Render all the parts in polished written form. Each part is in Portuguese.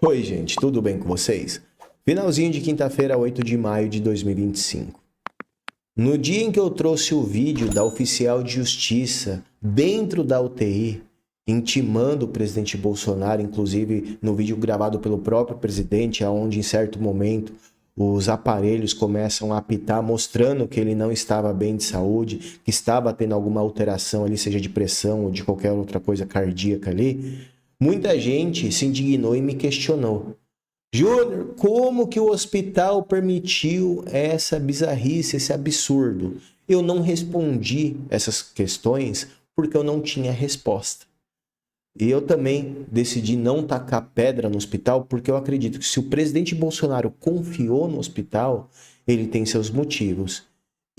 Oi, gente, tudo bem com vocês? Finalzinho de quinta-feira, 8 de maio de 2025. No dia em que eu trouxe o vídeo da oficial de justiça dentro da UTI, intimando o presidente Bolsonaro, inclusive no vídeo gravado pelo próprio presidente, aonde em certo momento os aparelhos começam a apitar, mostrando que ele não estava bem de saúde, que estava tendo alguma alteração ali, seja de pressão ou de qualquer outra coisa cardíaca ali, muita gente se indignou e me questionou. Júnior, como que o hospital permitiu essa bizarrice, esse absurdo? Eu não respondi essas questões porque eu não tinha resposta. E eu também decidi não tacar pedra no hospital porque eu acredito que se o presidente Bolsonaro confiou no hospital, ele tem seus motivos.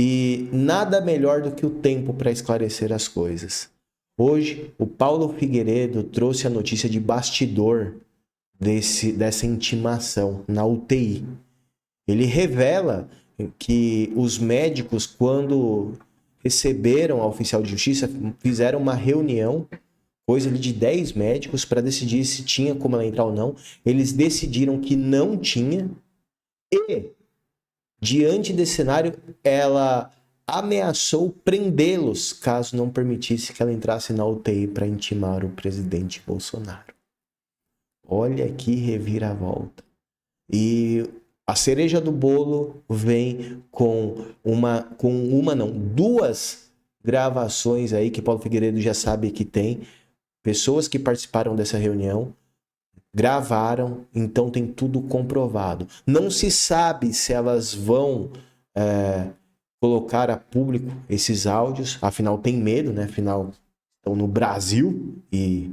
E nada melhor do que o tempo para esclarecer as coisas. Hoje, o Paulo Figueiredo trouxe a notícia de bastidor dessa intimação na UTI. Ele revela que os médicos, quando receberam a oficial de justiça, fizeram uma reunião, coisa ali de 10 médicos, para decidir se tinha como ela entrar ou não. Eles decidiram que não tinha e, diante desse cenário, ela ameaçou prendê-los caso não permitisse que ela entrasse na UTI para intimar o presidente Bolsonaro. Olha que reviravolta. E a cereja do bolo vem com duas gravações aí que Paulo Figueiredo já sabe que tem. Pessoas que participaram dessa reunião gravaram, então tem tudo comprovado. Não se sabe se elas vão colocar a público esses áudios, afinal tem medo, né? Afinal estão no Brasil e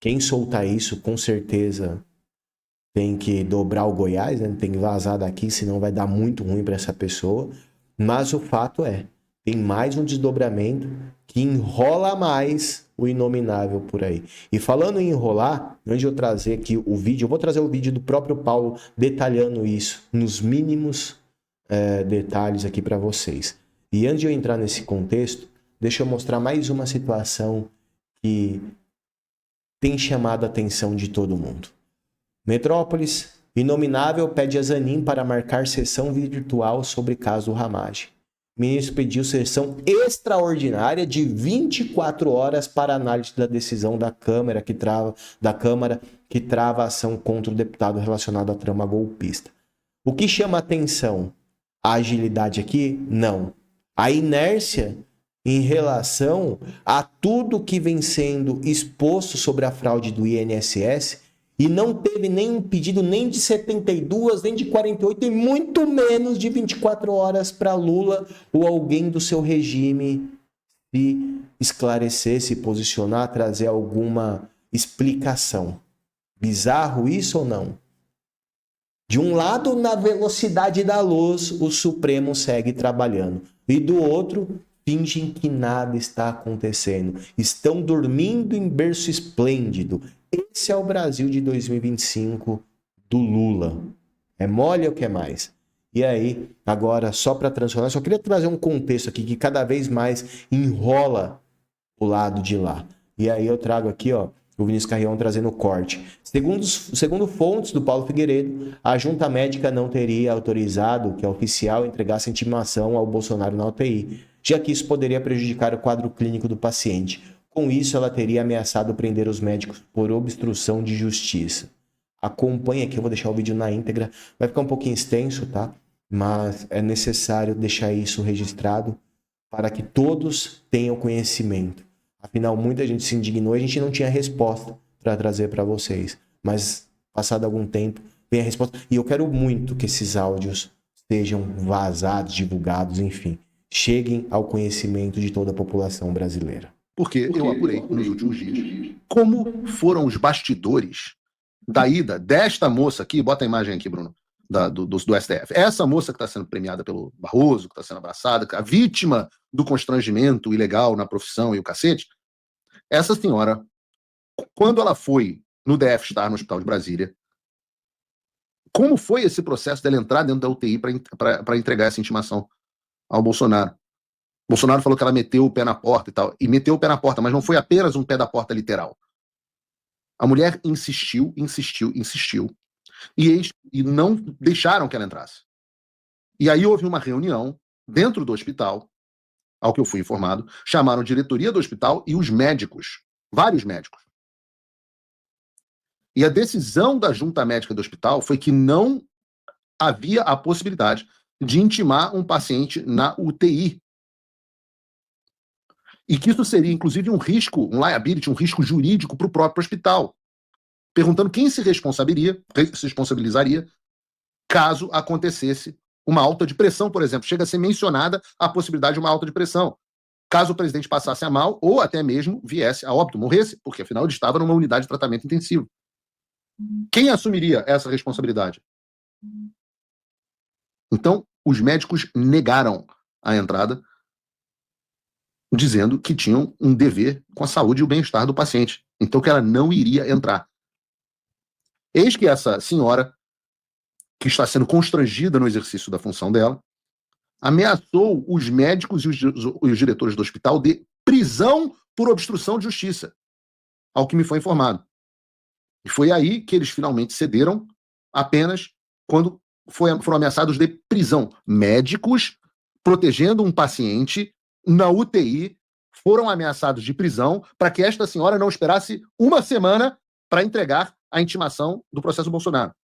quem soltar isso com certeza tem que dobrar o Goiás, né? Tem que vazar daqui, senão vai dar muito ruim para essa pessoa. Mas o fato é, tem mais um desdobramento que enrola mais o inominável por aí. E falando em enrolar, antes de eu trazer aqui o vídeo, eu vou trazer o vídeo do próprio Paulo detalhando isso nos mínimos detalhes aqui para vocês. E antes de eu entrar nesse contexto, deixa eu mostrar mais uma situação que tem chamado a atenção de todo mundo. Metrópolis, inominável pede a Zanin para marcar sessão virtual sobre caso Ramagem. Ministro pediu sessão extraordinária de 24 horas para análise da decisão da Câmara que trava a ação contra o deputado relacionado à trama golpista. O que chama atenção? A agilidade aqui? Não. A inércia em relação a tudo que vem sendo exposto sobre a fraude do INSS e não teve nenhum pedido nem de 72, nem de 48 e muito menos de 24 horas para Lula ou alguém do seu regime se esclarecer, se posicionar, trazer alguma explicação. Bizarro isso ou não? De um lado, na velocidade da luz, o Supremo segue trabalhando. E do outro, fingem que nada está acontecendo. Estão dormindo em berço esplêndido. Esse é o Brasil de 2025 do Lula. É mole ou quer mais? E aí, agora, só para transformar, só queria trazer um contexto aqui que cada vez mais enrola o lado de lá. E aí eu trago aqui, ó, o Vinícius Carrião trazendo o corte. Segundo fontes do Paulo Figueiredo, a junta médica não teria autorizado que a oficial entregasse intimação ao Bolsonaro na UTI, já que isso poderia prejudicar o quadro clínico do paciente. Com isso, ela teria ameaçado prender os médicos por obstrução de justiça. Acompanhe aqui, eu vou deixar o vídeo na íntegra. Vai ficar um pouquinho extenso, tá? Mas é necessário deixar isso registrado para que todos tenham conhecimento. Afinal, muita gente se indignou e a gente não tinha resposta para trazer para vocês. Mas, passado algum tempo, vem a resposta. E eu quero muito que esses áudios sejam vazados, divulgados, enfim. Cheguem ao conhecimento de toda a população brasileira. Porque eu apurei nos últimos dias como foram os bastidores da ida desta moça aqui, bota a imagem aqui, Bruno, do STF. Essa moça que está sendo premiada pelo Barroso, que está sendo abraçada, a vítima do constrangimento ilegal na profissão e o cacete, essa senhora, quando ela foi no DF-Star, no Hospital de Brasília, como foi esse processo dela entrar dentro da UTI para entregar essa intimação ao Bolsonaro? Bolsonaro falou que ela meteu o pé na porta e tal, e meteu o pé na porta, mas não foi apenas um pé da porta literal. A mulher insistiu, e não deixaram que ela entrasse. E aí houve uma reunião dentro do hospital, ao que eu fui informado, chamaram a diretoria do hospital e os médicos, vários médicos. E a decisão da junta médica do hospital foi que não havia a possibilidade de intimar um paciente na UTI. E que isso seria, inclusive, um risco, um liability, um risco jurídico para o próprio hospital. Perguntando quem se responsabilizaria caso acontecesse uma alta de pressão, por exemplo. Chega a ser mencionada a possibilidade de uma alta de pressão. Caso o presidente passasse a mal, ou até mesmo viesse a óbito, morresse, porque afinal ele estava numa unidade de tratamento intensivo. Quem assumiria essa responsabilidade? Então, os médicos negaram a entrada, dizendo que tinham um dever com a saúde e o bem-estar do paciente. Então, que ela não iria entrar. Eis que essa senhora, que está sendo constrangida no exercício da função dela, ameaçou os médicos e os diretores do hospital de prisão por obstrução de justiça, ao que me foi informado. E foi aí que eles finalmente cederam, apenas quando foram ameaçados de prisão. Médicos protegendo um paciente na UTI foram ameaçados de prisão para que esta senhora não esperasse uma semana para entregar a intimação do processo Bolsonaro.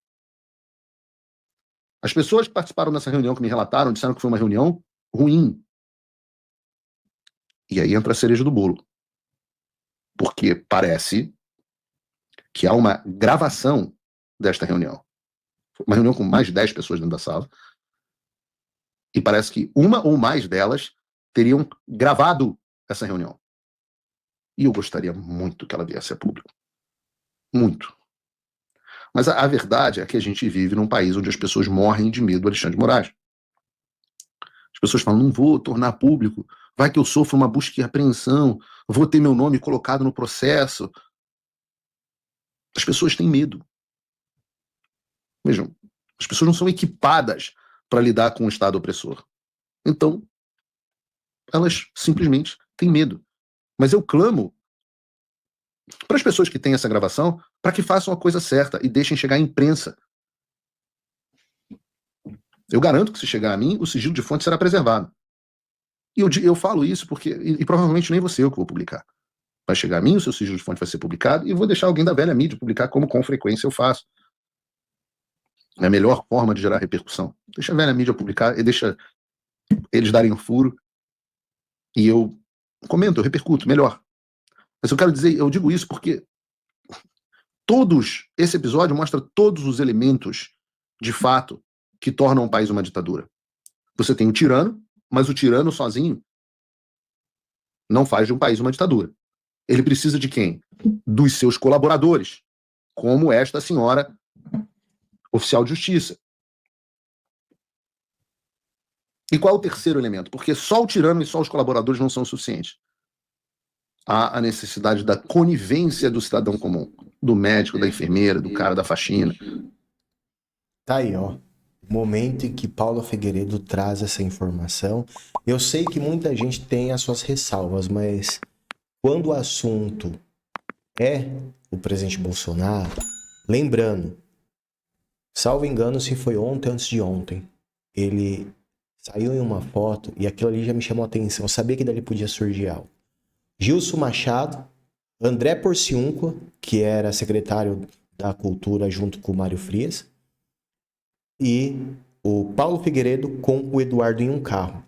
As pessoas que participaram dessa reunião, que me relataram, disseram que foi uma reunião ruim. E aí entra a cereja do bolo. Porque parece que há uma gravação desta reunião. Uma reunião com mais de 10 pessoas dentro da sala. E parece que uma ou mais delas teriam gravado essa reunião. E eu gostaria muito que ela viesse a público. Muito. Mas a verdade é que a gente vive num país onde as pessoas morrem de medo do Alexandre de Moraes. As pessoas falam, não vou tornar público, vai que eu sofro uma busca e apreensão, vou ter meu nome colocado no processo. As pessoas têm medo. Vejam, as pessoas não são equipadas para lidar com o Estado opressor. Então, elas simplesmente têm medo. Mas eu clamo para as pessoas que têm essa gravação para que façam a coisa certa e deixem chegar à imprensa. Eu garanto que se chegar a mim, o sigilo de fonte será preservado. E eu falo isso porque, e provavelmente nem você eu que vou publicar. Vai chegar a mim, o seu sigilo de fonte vai ser publicado, e eu vou deixar alguém da velha mídia publicar, como com frequência eu faço. É a melhor forma de gerar repercussão. Deixa a velha mídia publicar e deixa eles darem o furo. E eu comento, eu repercuto, melhor. Mas eu quero dizer, eu digo isso porque esse episódio mostra todos os elementos, de fato, que tornam um país uma ditadura. Você tem o tirano, mas o tirano sozinho não faz de um país uma ditadura. Ele precisa de quem? Dos seus colaboradores, como esta senhora oficial de justiça. E qual é o terceiro elemento? Porque só o tirano e só os colaboradores não são suficientes. Há a necessidade da conivência do cidadão comum, do médico, da enfermeira, do cara da faxina. Tá aí, ó. Momento em que Paulo Figueiredo traz essa informação. Eu sei que muita gente tem as suas ressalvas, mas quando o assunto é o presidente Bolsonaro, lembrando, salvo engano, se foi ontem ou antes de ontem, ele saiu em uma foto e aquilo ali já me chamou a atenção. Eu sabia que dali podia surgir algo. Gilson Machado, André Porciúncula, que era secretário da Cultura junto com o Mário Frias, e o Paulo Figueiredo com o Eduardo em um carro.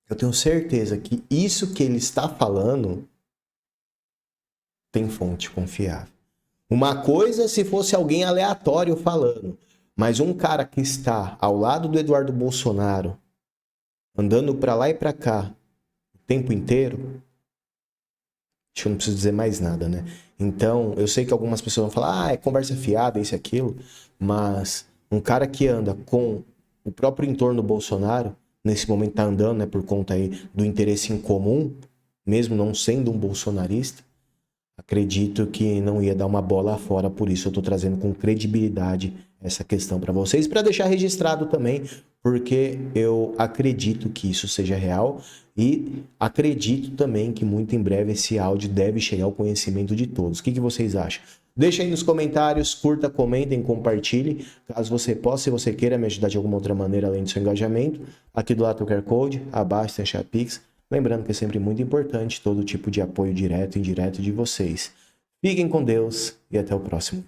Eu tenho certeza que isso que ele está falando tem fonte confiável. Uma coisa se fosse alguém aleatório falando, mas um cara que está ao lado do Eduardo Bolsonaro, andando para lá e para cá o tempo inteiro, acho que eu não preciso dizer mais nada, né? Então, eu sei que algumas pessoas vão falar, é conversa fiada, isso e aquilo, mas um cara que anda com o próprio entorno do Bolsonaro, nesse momento tá andando, né, por conta aí do interesse em comum, mesmo não sendo um bolsonarista, acredito que não ia dar uma bola fora, por isso eu tô trazendo com credibilidade essa questão para vocês, para deixar registrado também, porque eu acredito que isso seja real e acredito também que muito em breve esse áudio deve chegar ao conhecimento de todos. O que vocês acham? Deixa aí nos comentários, curta, comentem, compartilhe. Caso você possa, se você queira me ajudar de alguma outra maneira além do seu engajamento, aqui do lado tem o QR Code, abaixo tem a chave Pix. Lembrando que é sempre muito importante todo tipo de apoio direto e indireto de vocês. Fiquem com Deus e até o próximo vídeo.